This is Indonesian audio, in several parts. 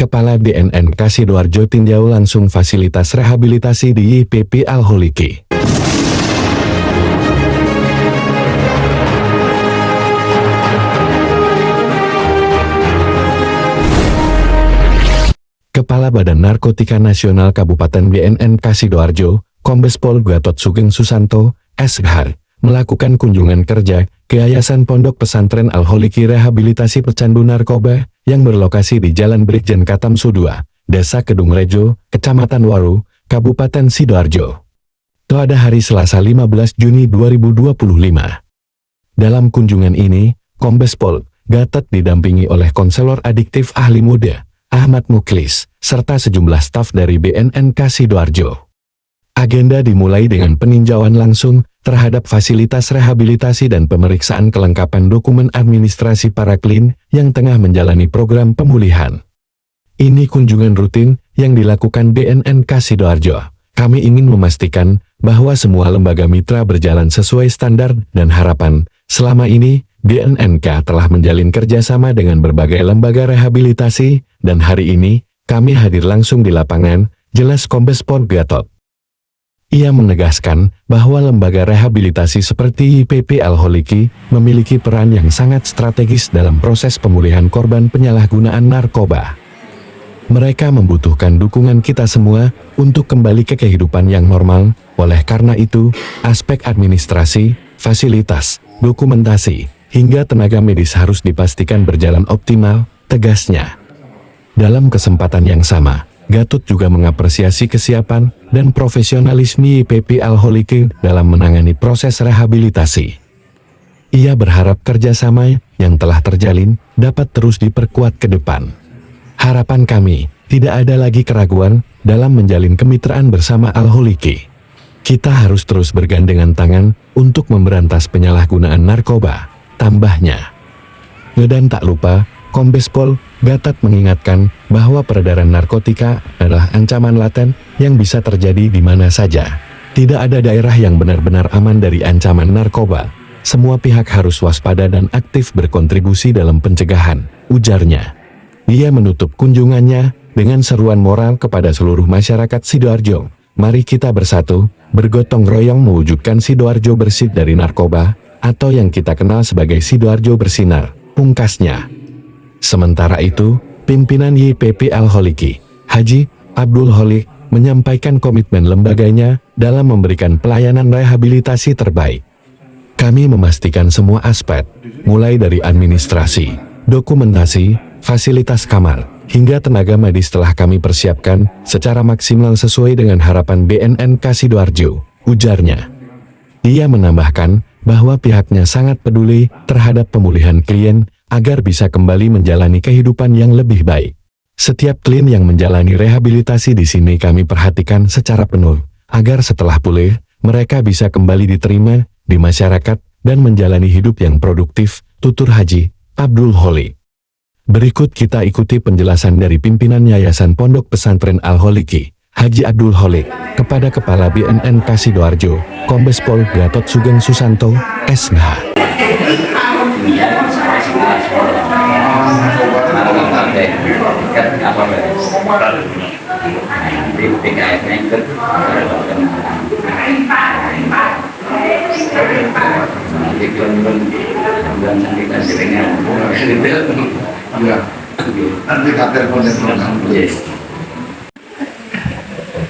Kepala BNN Sidoarjo tinjau langsung fasilitas rehabilitasi di YPP Al-Holiki. Kepala Badan Narkotika Nasional Kabupaten BNN Sidoarjo, Kombes Pol Gatot Sugeng Susanto, SH, melakukan kunjungan kerja ke Yayasan Pondok Pesantren Al-Holiki Rehabilitasi Pecandu Narkoba yang berlokasi di Jalan Brigjen Katamsu 2, Desa Kedung Rejo, Kecamatan Waru, Kabupaten Sidoarjo. Pada hari Selasa 15 Juni 2025. Dalam kunjungan ini, Kombes Pol Gatot didampingi oleh konselor adiktif ahli muda, Ahmad Muklis, serta sejumlah staf dari BNN Sidoarjo. Agenda dimulai dengan peninjauan langsung terhadap fasilitas rehabilitasi dan pemeriksaan kelengkapan dokumen administrasi para klien yang tengah menjalani program pemulihan. Ini kunjungan rutin yang dilakukan BNN Sidoarjo. Kami ingin memastikan bahwa semua lembaga mitra berjalan sesuai standar dan harapan. Selama ini, BNNK telah menjalin kerjasama dengan berbagai lembaga rehabilitasi, dan hari ini, kami hadir langsung di lapangan, jelas Kombes Pol Gatot. Ia menegaskan bahwa lembaga rehabilitasi seperti YPP Al-Holiki memiliki peran yang sangat strategis dalam proses pemulihan korban penyalahgunaan narkoba. Mereka membutuhkan dukungan kita semua untuk kembali ke kehidupan yang normal, oleh karena itu, aspek administrasi, fasilitas, dokumentasi, hingga tenaga medis harus dipastikan berjalan optimal, tegasnya. Dalam kesempatan yang sama, Gatot juga mengapresiasi kesiapan dan profesionalisme YPP Al-Holiki dalam menangani proses rehabilitasi. Ia berharap kerjasama yang telah terjalin dapat terus diperkuat ke depan. Harapan kami, tidak ada lagi keraguan dalam menjalin kemitraan bersama Al-Holiki. Kita harus terus bergandengan tangan untuk memberantas penyalahgunaan narkoba, tambahnya. Dan tak lupa, Kombes Pol Gatot mengingatkan bahwa peredaran narkotika adalah ancaman laten yang bisa terjadi di mana saja. Tidak ada daerah yang benar-benar aman dari ancaman narkoba. Semua pihak harus waspada dan aktif berkontribusi dalam pencegahan, ujarnya. Dia menutup kunjungannya dengan seruan moral kepada seluruh masyarakat Sidoarjo. Mari kita bersatu, bergotong royong mewujudkan Sidoarjo bersih dari narkoba, atau yang kita kenal sebagai Sidoarjo bersinar, pungkasnya. Sementara itu, pimpinan YPP Al-Holiki, Haji Abdul Holik, menyampaikan komitmen lembaganya dalam memberikan pelayanan rehabilitasi terbaik. Kami memastikan semua aspek, mulai dari administrasi, dokumentasi, fasilitas kamar, hingga tenaga medis telah kami persiapkan secara maksimal sesuai dengan harapan BNN Sidoarjo, ujarnya. Ia menambahkan bahwa pihaknya sangat peduli terhadap pemulihan klien agar bisa kembali menjalani kehidupan yang lebih baik. Setiap klien yang menjalani rehabilitasi di sini kami perhatikan secara penuh, agar setelah pulih, mereka bisa kembali diterima di masyarakat dan menjalani hidup yang produktif, tutur Haji Abdul Holik. Berikut kita ikuti penjelasan dari pimpinan Yayasan Pondok Pesantren Al-Holiki, Haji Abdul Holik, kepada Kepala BNN Sidoarjo, Kombes Pol Gatot Sugeng Susanto, SH.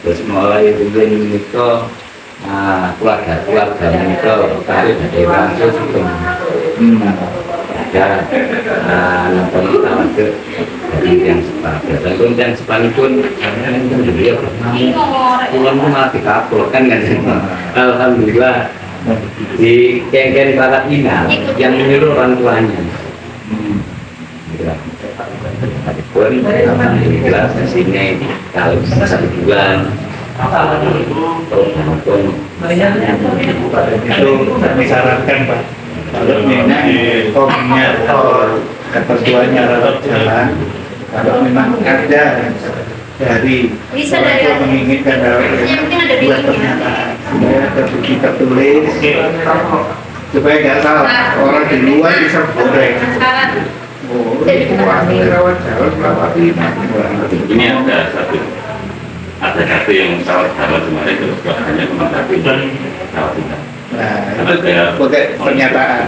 Terus mulai bulan itu keluarga itu dari Francis itu ada nonton kita waktu dari yang sepadan dan yang sepadan pun dia pulang pun malah dikabulkan kan. Alhamdulillah di Kengken Barat Inal yang menyuruh orang tuanya. Pun alhamdulillah sesinya kalau 1 bulan itu disarankan Pak, kalau memang koordinator ketentuannya rawat jalan, kalau memang ada dari orang tua menginginkan rawat jalan, buat pernyataan supaya terbukti tertulis, supaya nggak salah orang di luar bisa goreng. Oh, rawat jalan, rawat inap. Ini ada satu yang rawat jalan kemarin terus hanya cuma satu dan rawat inap. Nah, itu sebagai pernyataan.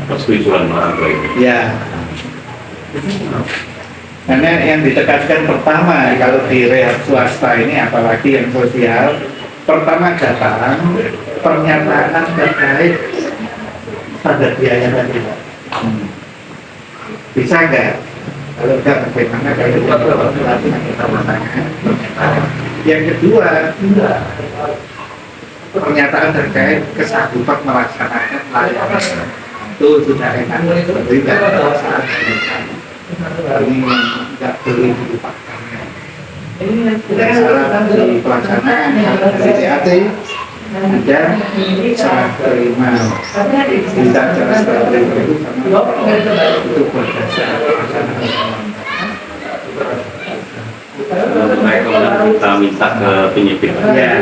Persetujuan orang tua itu. Ya. Karena yang ditekankan pertama kalau di rehab swasta ini apalagi yang sosial, pertama datang pernyataan terkait pada biaya tadi. Bisa nggak? Kalau nggak bagaimana kalau kita bertanya. Yang kedua, pernyataan terkait kesanggupan melaksanakan layanan itu sudah enak, tapi nggak saat ini nggak boleh dilupakan. Dan syarat di pelaksanaan TAT ada serah terima tidak jelas serah terima itu itu berdasar pelaksanaan. Mereka kita minta ke penyidik. Ya,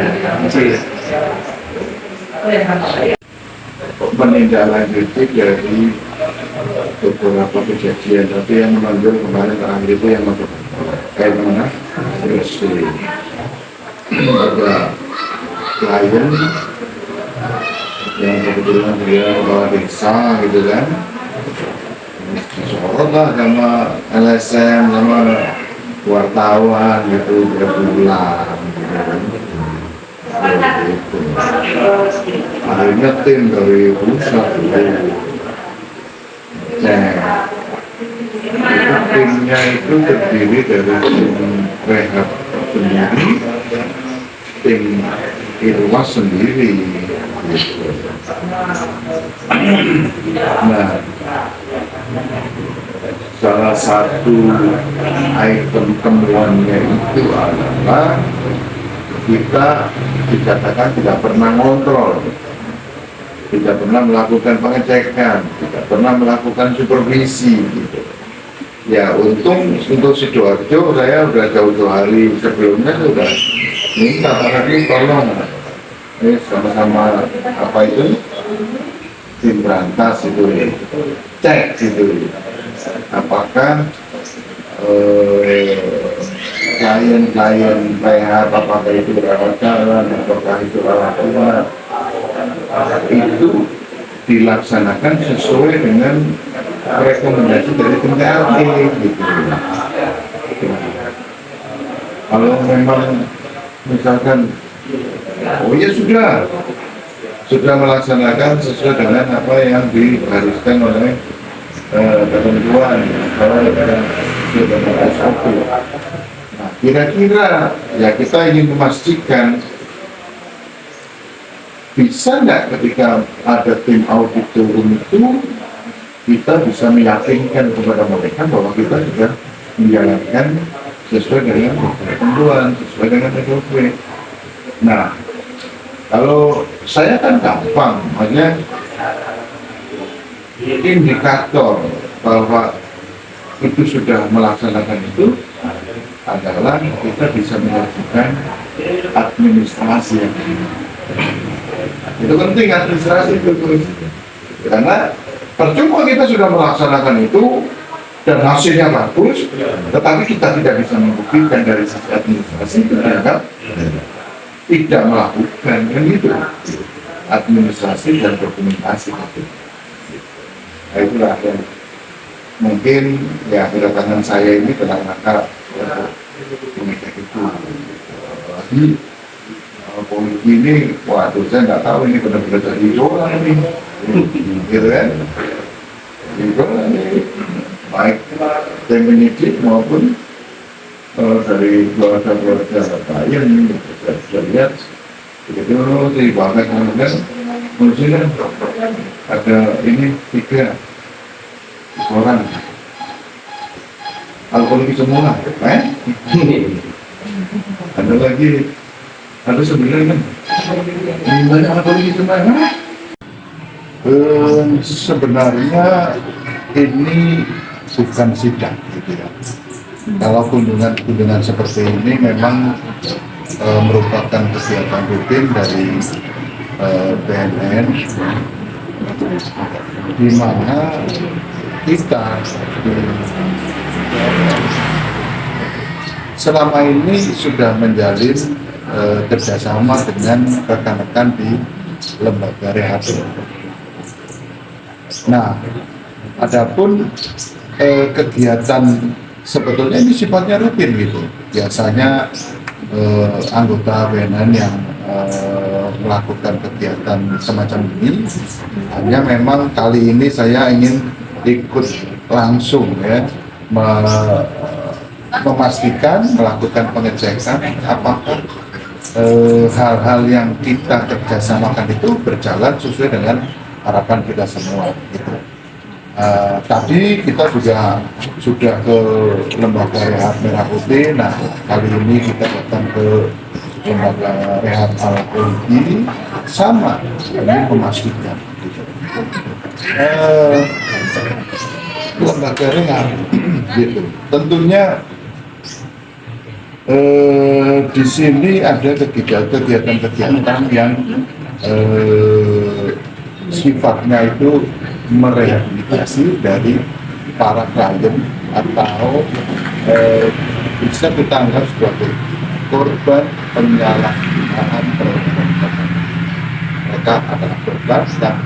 menindaklanjuti dari beberapa kejadian, tapi yang menonjol kemarin terakhir itu yang kayak mana terus ada klien yang kebetulan dia kepala desa gitu kan, disorot lah sama LSM sama wartawan gitu berbulan gitu. Akhirnya tim dari pusat timnya itu terdiri dari tim rehab sendiri, tim Irwas sendiri gitu. Nah, salah satu item temuannya itu adalah kita dikatakan tidak pernah ngontrol, tidak pernah melakukan pengecekan, tidak pernah melakukan supervisi gitu. Ya untung untuk Sidoarjo saya udah jauh-jauh hari sebelumnya sudah minta tadi tolong sama-sama apa itu tim berantas itu cek gitu apakah klien-klien PH apakah itu rawat jalan apakah itu rawat inap itu dilaksanakan sesuai dengan rekomendasi dari tim TAT gitu. Kalau memang misalkan oh ya sudah melaksanakan sesuai dengan apa yang digariskan oleh ketentuan kalau dengan SOP. Nah, kira-kira ya kita ingin memastikan bisa nggak ketika ada tim audit turun itu kita bisa meyakinkan kepada mereka bahwa kita sudah menjalankan sesuai dengan ketentuan, sesuai dengan SOP. Nah, kalau saya kan gampang, makanya indikator bahwa itu sudah melaksanakan itu adalah kita bisa melakukan administrasi. Itu penting administrasi itu karena percuma kita sudah melaksanakan itu dan hasilnya bagus, tetapi kita tidak bisa membuktikan dari sisi administrasi itu dianggap tidak melakukan kan gitu administrasi dan dokumentasi itu. Nah, itulah yang mungkin ya kedatangan saya ini dalam rangka mengecek itu. Lagi polisi ini, waduh saya nggak tahu ini benar-benar dari idola ini, gitu kan? Idola ini baik tim penyidik maupun dari keluarga-keluarga klien ini bisa lihat begitu di bawah kemudian muncul ada ini 3 orang alkoholik semua, ada lagi ada 9 kan, 5 alkoholik semua. Sebenarnya ini bukan sidang gitu ya. Kalau kunjungan seperti ini memang merupakan kegiatan rutin dari BNN, di mana kita selama ini sudah menjalin kerjasama dengan rekan-rekan di lembaga rehabilitasi. Nah, adapun kegiatan sebetulnya ini sifatnya rutin gitu. Biasanya anggota BNN yang melakukan kegiatan semacam ini, hanya memang kali ini saya ingin ikut langsung ya memastikan, melakukan pengecekan apakah hal-hal yang kita kerjasamakan itu berjalan sesuai dengan harapan kita semua gitu. Tadi kita juga sudah ke lembaga rehab Merah Putih. Nah, kali ini kita datang ke lembaga rehab Al-Poliki, sama ini memastikan gitu. Lembaga rehab gitu. Tentunya di sini ada kegiatan-kegiatan yang sifatnya itu merehabilitasi dari para klien atau bisa kita anggap sebagai korban penyalahgunaan perlindungan. Mereka adalah korban yang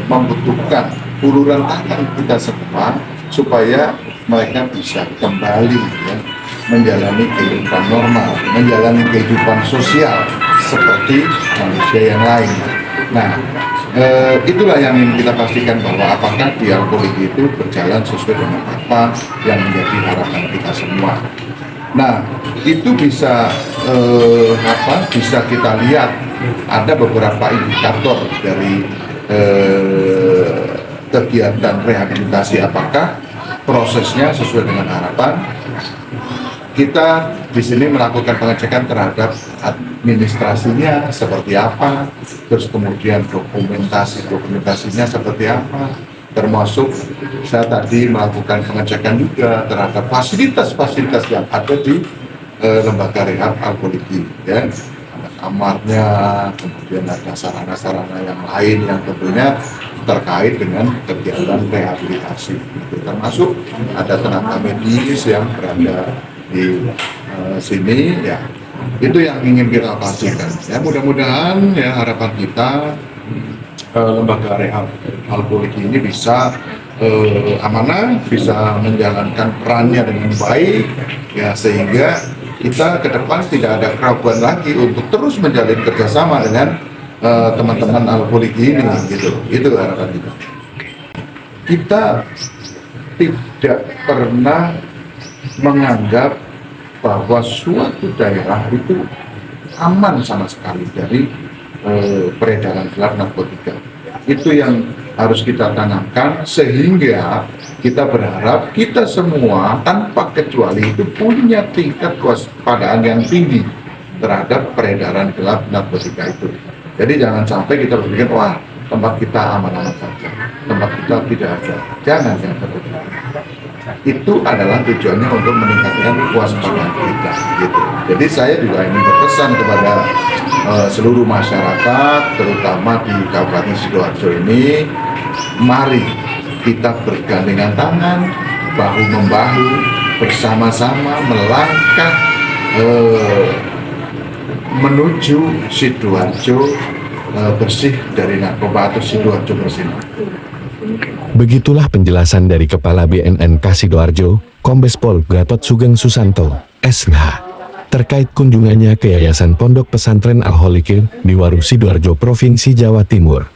membutuhkan uluran tangan kita semua supaya mereka bisa kembali ya, menjalani kehidupan normal, menjalani kehidupan sosial seperti manusia yang lain. Nah, itulah yang ingin kita pastikan bahwa apakah di Al-Poliki itu berjalan sesuai dengan apa yang menjadi harapan kita semua. Nah, itu bisa bisa kita lihat ada beberapa indikator dari kegiatan rehabilitasi, apakah prosesnya sesuai dengan harapan. Kita di sini melakukan pengecekan terhadap administrasinya seperti apa, terus kemudian dokumentasinya seperti apa, termasuk saya tadi melakukan pengecekan juga terhadap fasilitas-fasilitas yang ada di lembaga rehab Al-Poliki ya. Ada kamarnya, kemudian ada sarana-sarana yang lain yang tentunya terkait dengan kegiatan rehabilitasi. Termasuk ada tenaga medis yang berada di sini ya. Itu yang ingin kita pastikan ya. Mudah-mudahan ya harapan kita lembaga rehab Al-Poliki ini bisa amanah, bisa menjalankan perannya dengan baik ya, sehingga kita ke depan tidak ada keraguan lagi untuk terus menjalin kerjasama dengan teman-teman Al-Poliki ini gitu. Itu harapan kita. Kita tidak pernah menganggap bahwa suatu daerah itu aman sama sekali dari peredaran gelap narkotika. Itu yang harus kita tanamkan, sehingga kita berharap kita semua tanpa kecuali itu punya tingkat kewaspadaan yang tinggi terhadap peredaran gelap narkotika itu. Jadi jangan sampai kita berpikir, wah tempat kita aman-aman saja, tempat kita tidak ada. Jangan seperti itu. Itu adalah tujuannya untuk meningkatkan kewaspadaan kita gitu. Jadi saya juga ingin berpesan kepada seluruh masyarakat, terutama di Kabupaten Sidoarjo ini, mari kita bergandengan tangan, bahu-membahu, bersama-sama melangkah menuju Sidoarjo bersih dari narkoba atau Sidoarjo bersih. Begitulah penjelasan dari Kepala BNN Sidoarjo, Kombes Pol Gatot Sugeng Susanto, SH, terkait kunjungannya ke Yayasan Pondok Pesantren Al-Holiki di Waru Sidoarjo, Provinsi Jawa Timur.